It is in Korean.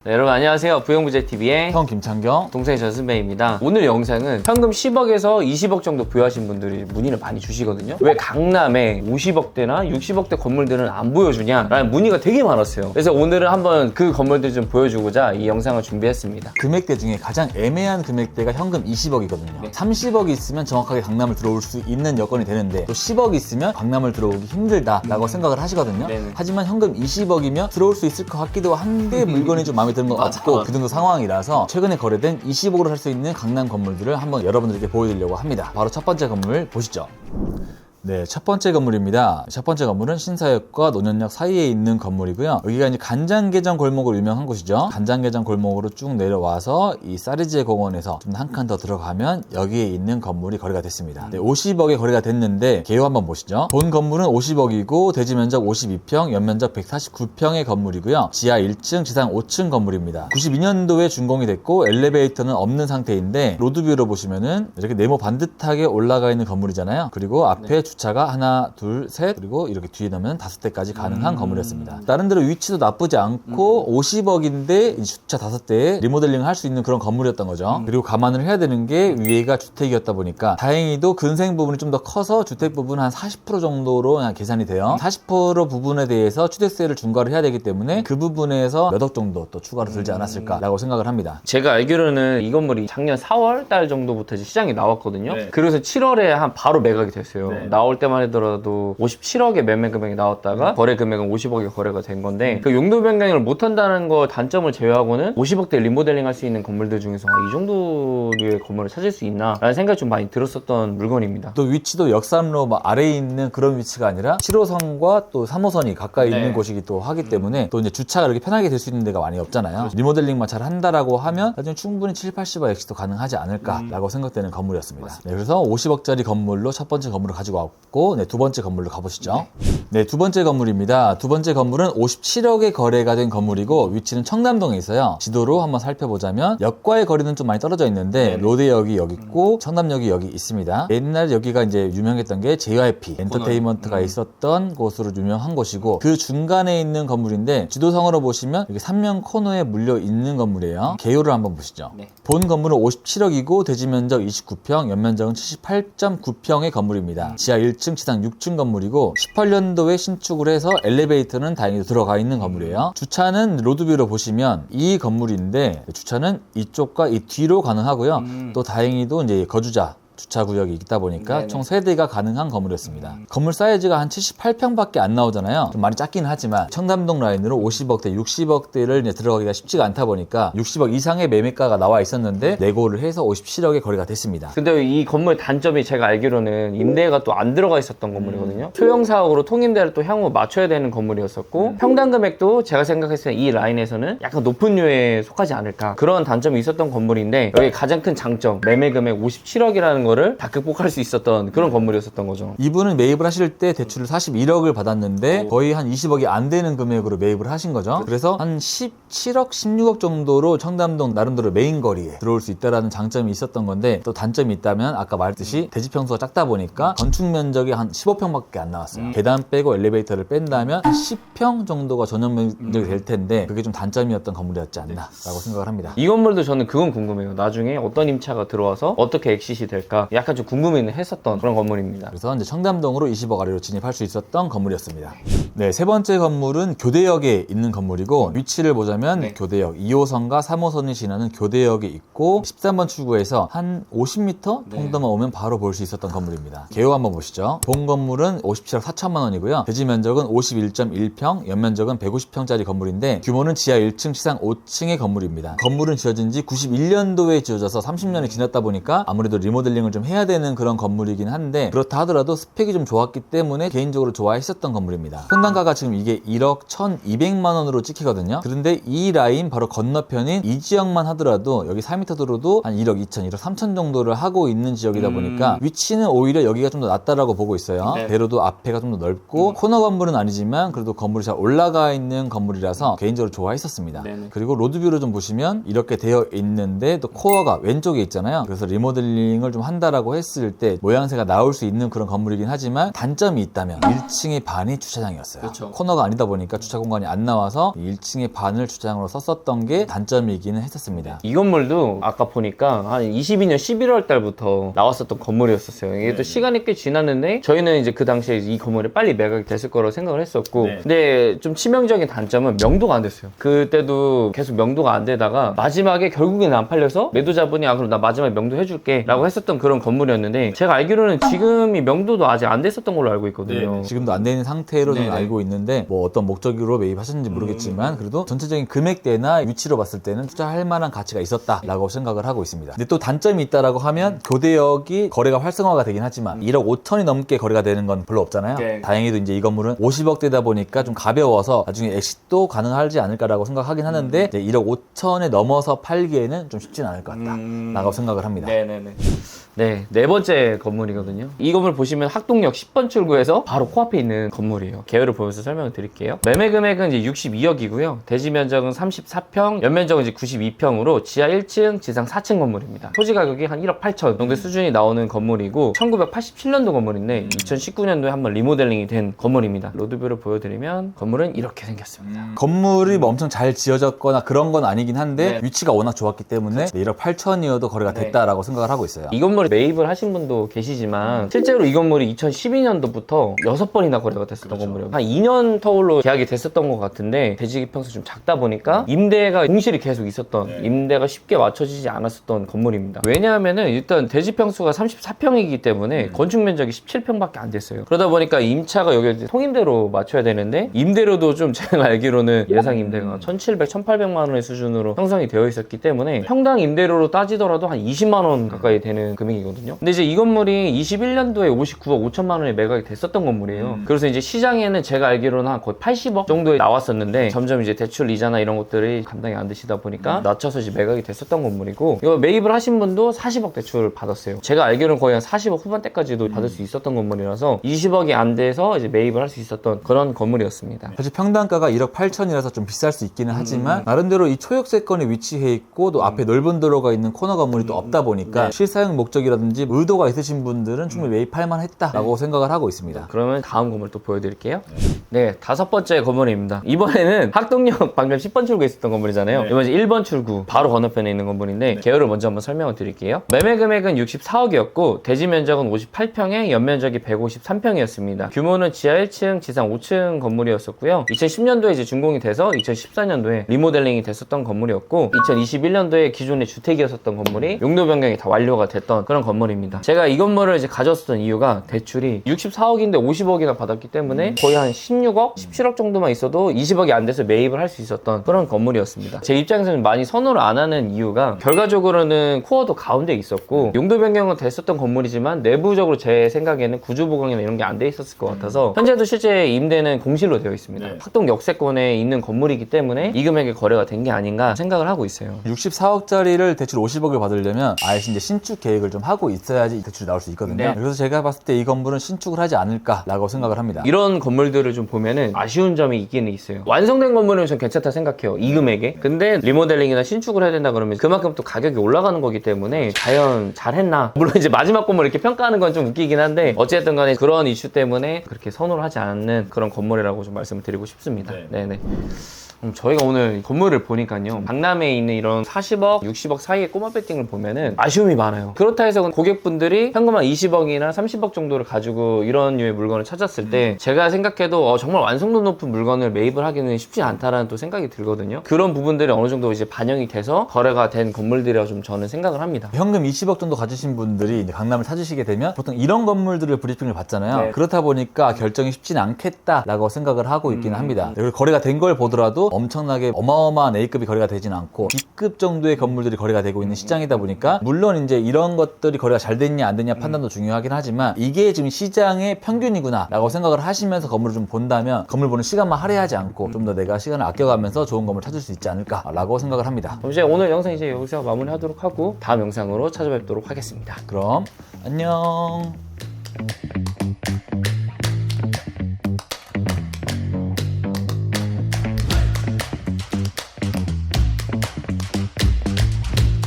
네, 여러분 안녕하세요. 부영부재TV의 형 김창경 동생의 전승배입니다. 오늘 영상은 현금 10억에서 20억 정도 부여하신 분들이 문의를 많이 주시거든요. 왜 강남에 50억대나 60억대 건물들은 안 보여주냐 라는 문의가 되게 많았어요. 그래서 오늘은 한번 그 건물들 좀 보여주고자 이 영상을 준비했습니다. 금액대 중에 가장 애매한 금액대가 현금 20억이거든요. 네. 30억이 있으면 정확하게 강남을 들어올 수 있는 여건이 되는데 또 10억이 있으면 강남을 들어오기 힘들다라고 생각을 하시거든요. 네네. 하지만 현금 20억이면 들어올 수 있을 것 같기도 한데 물건이 좀 마음에 드는 것 같고 그 정도 상황이라서 최근에 거래된 20억으로 살 수 있는 강남 건물들을 한번 여러분들께 보여드리려고 합니다. 바로 첫 번째 건물 보시죠. 네, 첫 번째 건물입니다. 첫 번째 건물은 신사역과 논현역 사이에 있는 건물이고요. 여기가 이제 간장게장 골목으로 유명한 곳이죠. 간장게장 골목으로 쭉 내려와서 이 사리지에 공원에서 좀 한 칸 더 들어가면 여기에 있는 건물이 거래가 됐습니다. 네, 50억에 거래가 됐는데 개요 한번 보시죠. 본 건물은 50억이고 대지 면적 52평, 연면적 149평의 건물이고요. 지하 1층, 지상 5층 건물입니다. 92년도에 준공이 됐고 엘리베이터는 없는 상태인데 로드뷰로 보시면은 이렇게 네모 반듯하게 올라가 있는 건물이잖아요. 그리고 앞에 주차가 하나, 둘, 셋, 그리고 이렇게 뒤에 넣으면 5대까지 가능한 건물이었습니다. 다른 데로 위치도 나쁘지 않고 50억인데 주차 5대에 리모델링을 할 수 있는 그런 건물이었던 거죠. 그리고 감안을 해야 되는 게 위에가 주택이었다 보니까 다행히도 근생 부분이 좀 더 커서 주택 부분 한 40% 정도로 그냥 계산이 돼요. 40% 부분에 대해서 취득세를 중과를 해야 되기 때문에 그 부분에서 몇 억 정도 또 추가로 들지 않았을까라고 생각을 합니다. 제가 알기로는 이 건물이 작년 4월 달 정도부터 이제 시장에 나왔거든요. 네. 그래서 7월에 한 바로 매각이 됐어요. 네. 나올 때만 하더라도 57억의 매매 금액이 나왔다가 거래 금액은 50억에 거래가 된 건데 그 용도 변경을 못 한다는 거 단점을 제외하고는 50억대 리모델링 할 수 있는 건물들 중에서 이 정도의 건물을 찾을 수 있나 라는 생각이 좀 많이 들었었던 물건입니다. 또 위치도 역삼로 막 아래에 있는 그런 위치가 아니라 7호선과 또 3호선이 가까이 네. 있는 곳이기 또 하기 때문에 또 이제 주차가 이렇게 편하게 될 수 있는 데가 많이 없잖아요. 리모델링만 잘 한다라고 하면 나중에 충분히 7, 80억 엑시도 가능하지 않을까라고 생각되는 건물이었습니다. 네, 그래서 50억짜리 건물로 첫 번째 건물을 가지고 왔고 네, 두 번째 건물로 가보시죠. 네, 두 번째 건물입니다. 두 번째 건물은 57억에 거래가 된 건물이고 위치는 청담동에 있어요. 지도로 한번 살펴보자면 역과의 거리는 좀 많이 떨어져 있는데 로데역이 여기 있고 청담역이 여기 있습니다. 옛날 여기가 이제 유명했던 게 JYP 엔터테인먼트가 있었던 곳으로 유명한 곳이고 그 중간에 있는 건물인데 지도상으로 보시면 여기 삼면 코너에 물려 있는 건물이에요. 개요를 한번 보시죠. 네. 본 건물은 57억이고 대지 면적 29평, 연면적은 78.9평의 건물입니다. 지하 1층, 지상 6층 건물이고 18년도에 신축을 해서 엘리베이터는 다행히도 들어가 있는 건물이에요. 주차는 로드뷰로 보시면 이 건물인데 주차는 이쪽과 이 뒤로 가능하고요. 또 다행히도 이제 거주자 주차 구역이 있다 보니까 네네. 총 3대가 가능한 건물이었습니다. 건물 사이즈가 한 78평밖에 안 나오잖아요. 좀 많이 작긴 하지만 청담동 라인으로 50억대, 60억대를 이제 들어가기가 쉽지가 않다 보니까 60억 이상의 매매가가 나와 있었는데 내고를 해서 57억에 거래가 됐습니다. 근데 이 건물 단점이 제가 알기로는 임대가 또 안 들어가 있었던 건물이거든요. 소형 사옥으로 통임대를 또 향후 맞춰야 되는 건물이었었고 평당 금액도 제가 생각했을 때 이 라인에서는 약간 높은 류에 속하지 않을까 그런 단점이 있었던 건물인데 여기 가장 큰 장점 매매 금액 57억이라는 거를 다 극복할 수 있었던 그런 건물이었었던 거죠. 이분은 매입을 하실 때 대출을 41억을 받았는데 거의 한 20억이 안 되는 금액으로 매입을 하신 거죠. 그래서 한 17억, 16억 정도로 청담동 나름대로 메인 거리에 들어올 수 있다는 장점이 있었던 건데 또 단점이 있다면 아까 말했듯이 대지 평수가 작다 보니까 건축 면적이 한 15평밖에 안 나왔어요. 계단 빼고 엘리베이터를 뺀다면 한 10평 정도가 전용 면적이 될 텐데 그게 좀 단점이었던 건물이었지 않나 라고 생각을 합니다. 이 건물도 저는 그건 궁금해요. 나중에 어떤 임차가 들어와서 어떻게 엑시시 될까 약간 좀 궁금해는 했었던 그런 건물입니다. 그래서 이제 청담동으로 20억 아래로 진입할 수 있었던 건물이었습니다. 네, 세 번째 건물은 교대역에 있는 건물이고 위치를 보자면 네. 교대역 2호선과 3호선이 지나는 교대역에 있고 13번 출구에서 한 50m 정도만 오면 바로 볼 수 있었던 건물입니다. 개요 한번 보시죠. 본 건물은 57억 4천만 원이고요. 대지 면적은 51.1평, 연면적은 150평짜리 건물인데 규모는 지하 1층, 지상 5층의 건물입니다. 건물은 지어진 지 91년도에 지어져서 30년이 지났다 보니까 아무래도 리모델링을 좀 해야 되는 그런 건물이긴 한데 그렇다 하더라도 스펙이 좀 좋았기 때문에 개인적으로 좋아했었던 건물입니다. 평당가가 지금 이게 1억 1,200만 원으로 찍히거든요. 그런데 이 라인 바로 건너편인 이 지역만 하더라도 여기 4m 도로도 한 1억 2천, 1억 3천 정도를 하고 있는 지역이다 보니까 위치는 오히려 여기가 좀 더 낫다라고 보고 있어요. 네. 대로도 앞에가 좀 더 넓고 코너 건물은 아니지만 그래도 건물이 잘 올라가 있는 건물이라서 개인적으로 좋아했었습니다. 네네. 그리고 로드뷰를 좀 보시면 이렇게 되어 있는데 또 코어가 왼쪽에 있잖아요. 그래서 리모델링을 좀 한다라고 했을 때 모양새가 나올 수 있는 그런 건물이긴 하지만 단점이 있다면 1층의 반이 주차장이었어요. 그렇죠. 코너가 아니다 보니까 주차 공간이 안 나와서 1층의 반을 주차장으로 썼었던 게 단점이기는 했었습니다. 이 건물도 아까 보니까 한 22년 11월 달부터 나왔었던 건물이었어요. 이게 또 시간이 꽤 지났는데 저희는 이제 그 당시에 이 건물이 빨리 매각이 됐을 거라고 생각을 했었고 근데 좀 치명적인 단점은 명도가 안 됐어요. 그때도 계속 명도가 안 되다가 마지막에 결국에는 안 팔려서 매도자분이 그럼 나 마지막에 명도 해줄게 라고 했었던 그런 건물이었는데 제가 알기로는 지금 이 명도도 아직 안 됐었던 걸로 알고 있거든요. 지금도 안 되는 상태로 저는 네네. 알고 있는데 뭐 어떤 목적으로 매입하셨는지 모르겠지만 그래도 전체적인 금액대나 위치로 봤을 때는 투자할 만한 가치가 있었다라고 생각을 하고 있습니다. 근데 또 단점이 있다라고 하면 교대역이 거래가 활성화가 되긴 하지만 1억 5천이 넘게 거래가 되는 건 별로 없잖아요. 네. 다행히도 이제 이 건물은 50억대다 보니까 좀 가벼워서 나중에 엑시트도 가능하지 않을까라고 생각하긴 하는데 이제 1억 5천에 넘어서 팔기에는 좀 쉽진 않을 것 같다라고 생각을 합니다. 네네네. 네 번째 건물이거든요. 이 건물 보시면 학동역 10번 출구에서 바로 코앞에 있는 건물이에요. 계열을 보면서 설명을 드릴게요. 매매 금액은 이제 62억이고요. 대지 면적은 34평, 연면적은 이제 92평으로 지하 1층, 지상 4층 건물입니다. 토지 가격이 한 1억 8천 정도 수준이 나오는 건물이고 1987년도 건물인데 2019년도에 한번 리모델링이 된 건물입니다. 로드뷰를 보여드리면 건물은 이렇게 생겼습니다. 건물이 뭐 엄청 잘 지어졌거나 그런 건 아니긴 한데 위치가 워낙 좋았기 때문에 1억 8천이어도 거래가 됐다라고 생각을 하고 있어요. 이 건물에 매입을 하신 분도 계시지만 실제로 이 건물이 2012년도부터 6번이나 거래가 됐었던 건물이에요. 한 2년 터울로 계약이 됐었던 것 같은데 대지 평수 좀 작다 보니까 임대가 공실이 계속 있었던 임대가 쉽게 맞춰지지 않았었던 건물입니다. 왜냐하면은 일단 대지 평수가 34평이기 때문에 건축 면적이 17평밖에 안 됐어요. 그러다 보니까 임차가 여기 통임대로 맞춰야 되는데 임대료도 좀 제가 알기로는 예상 임대가 1,700, 1,800만 원의 수준으로 형성이 되어 있었기 때문에 평당 임대료로 따지더라도 한 20만 원 가까이 되는 금액이거든요. 근데 이제 이 건물이 21년도에 59억 5천만 원에 매각이 됐었던 건물이에요. 그래서 이제 시장에는 제가 알기로는 한 거의 80억 정도에 나왔었는데 점점 이제 대출 이자나 이런 것들이 감당이 안 되시다 보니까 낮춰서 이제 매각이 됐었던 건물이고 이거 매입을 하신 분도 40억 대출을 받았어요. 제가 알기로는 거의 한 40억 후반대까지도 받을 수 있었던 건물이라서 20억이 안 돼서 이제 매입을 할 수 있었던 그런 건물이었습니다. 사실 평당가가 1억 8천이라서 좀 비쌀 수 있기는 하지만 나름대로 이 초역세권에 위치해 있고 또 앞에 넓은 도로가 있는 코너 건물이 또 없다 보니까 실사용 목적이라든지 의도가 있으신 분들은 충분히 매입할 만했다라고 생각을 하고 있습니다. 그러면 다음 건물 또 보여드릴게요. 네, 5번째 건물입니다. 이번에는 학동역 방금 10번 출구에 있었던 건물이잖아요. 이번 이제 1번 출구 바로 건너편에 있는 건물인데 계열을 먼저 한번 설명을 드릴게요. 매매 금액은 64억이었고 대지 면적은 58평에 연면적이 153평이었습니다. 규모는 지하 1층, 지상 5층 건물이었었고요. 2010년도에 이제 준공이 돼서 2014년도에 리모델링이 됐었던 건물이었고 2021년도에 기존의 주택이었었던 건물이 용도 변경이 다 완료가 됐던 그런 건물입니다. 제가 이 건물을 이제 가졌었던 이유가 대출이 64억인데 50억이나 받았기 때문에 거의 한 16억, 17억 정도만 있어도 20억이 안 돼서 매입을 할 수 있었던 그런 건물이었습니다. 제 입장에서는 많이 선호를 안 하는 이유가 결과적으로는 코어도 가운데 있었고 용도 변경은 됐었던 건물이지만 내부적으로 제 생각에는 구조 보강이나 이런 게 안 돼 있었을 것 같아서 현재도 실제 임대는 공실로 되어 있습니다. 학동 역세권에 있는 건물이기 때문에 이 금액의 거래가 된 게 아닌가 생각을 하고 있어요. 64억짜리를 대출 50억을 받으려면 아예 이제 신축 계획을 좀 하고 있어야지 이 대출이 나올 수 있거든요. 네. 그래서 제가 봤을 때 이 건물은 신축을 하지 않을까라고 생각을 합니다. 이런 건물들을 좀 보면은 아쉬운 점이 있기는 있어요. 완성된 건물은 전 괜찮다 생각해요. 이 금액에. 근데 리모델링이나 신축을 해야 된다 그러면 그만큼 또 가격이 올라가는 거기 때문에 과연 잘했나? 물론 이제 마지막 건물 이렇게 평가하는 건 좀 웃기긴 한데 어쨌든 간에 그런 이슈 때문에 그렇게 선호를 하지 않는 그런 건물이라고 좀 말씀을 드리고 싶습니다. 네네. 저희가 오늘 건물을 보니까요 강남에 있는 이런 40억, 60억 사이의 꼬마 빌딩을 보면은 아쉬움이 많아요. 그렇다 해서 고객분들이 현금 한 20억이나 30억 정도를 가지고 이런 류의 물건을 찾았을 때 제가 생각해도 정말 완성도 높은 물건을 매입을 하기는 쉽지 않다라는 또 생각이 들거든요. 그런 부분들이 어느 정도 이제 반영이 돼서 거래가 된 건물들이라고 좀 저는 생각을 합니다. 현금 20억 정도 가지신 분들이 이제 강남을 찾으시게 되면 보통 이런 건물들을 브리핑을 받잖아요. 그렇다 보니까 결정이 쉽지는 않겠다라고 생각을 하고 있기는 합니다. 그리고 거래가 된 걸 보더라도 엄청나게 어마어마한 A급이 거래가 되진 않고 B급 정도의 건물들이 거래가 되고 있는 시장이다 보니까 물론 이제 이런 것들이 거래가 잘 됐냐 안 됐냐 판단도 중요하긴 하지만 이게 지금 시장의 평균이구나 라고 생각을 하시면서 건물을 좀 본다면 건물 보는 시간만 할애하지 않고 좀 더 내가 시간을 아껴가면서 좋은 건물 찾을 수 있지 않을까 라고 생각을 합니다. 그럼 이제 오늘 영상 이제 여기서 마무리하도록 하고 다음 영상으로 찾아뵙도록 하겠습니다. 그럼 안녕.